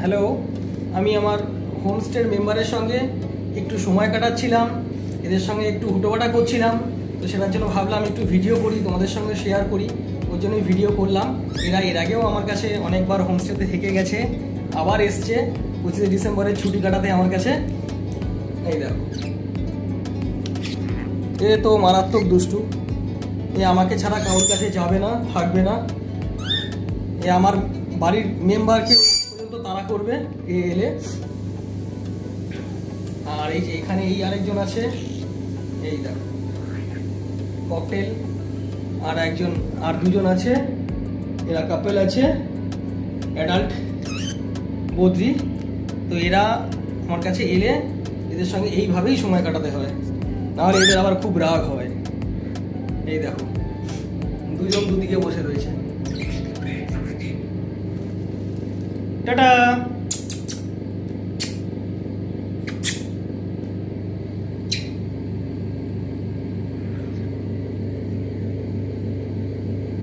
Hello, আমি আমার হোমস্টের মেম্বারের সঙ্গে একটু সময় কাটাচ্ছিলাম, এদের সঙ্গে একটু হুটোপাটা করছিলাম। তো সেটার জন্য ভাবলাম একটু ভিডিও করি, তোমাদের সঙ্গে শেয়ার করি, ওর জন্যই ভিডিও করলাম। এরা এর আগেও আমার কাছে অনেকবার হোমস্টেতে থেকে গেছে, আবার এসছে 25 ডিসেম্বরের ছুটি কাটাতে আমার কাছে। এই দেখো, এ তো মারাত্মক দুষ্টু, এ আমাকে ছাড়া কারোর কাছে যাবে না, থাকবে না। এ আমার বাড়ির মেম্বারকে পর্যন্ত তাড়া করবে এ এলে। আর এই যে এখানে এই আরেকজন আছে, এই দেখো ককটেল, আর দুজন আছে, এরা কাপেল আছে, অ্যাডাল্ট বদ্রি। তো এরা আমার কাছে এলে এদের সঙ্গে এইভাবেই সময় কাটাতে হয়, নাহলে এদের আবার খুব রাগ হয়। এই দেখো দুজন দুদিকে বসে রয়েছে। টাটা।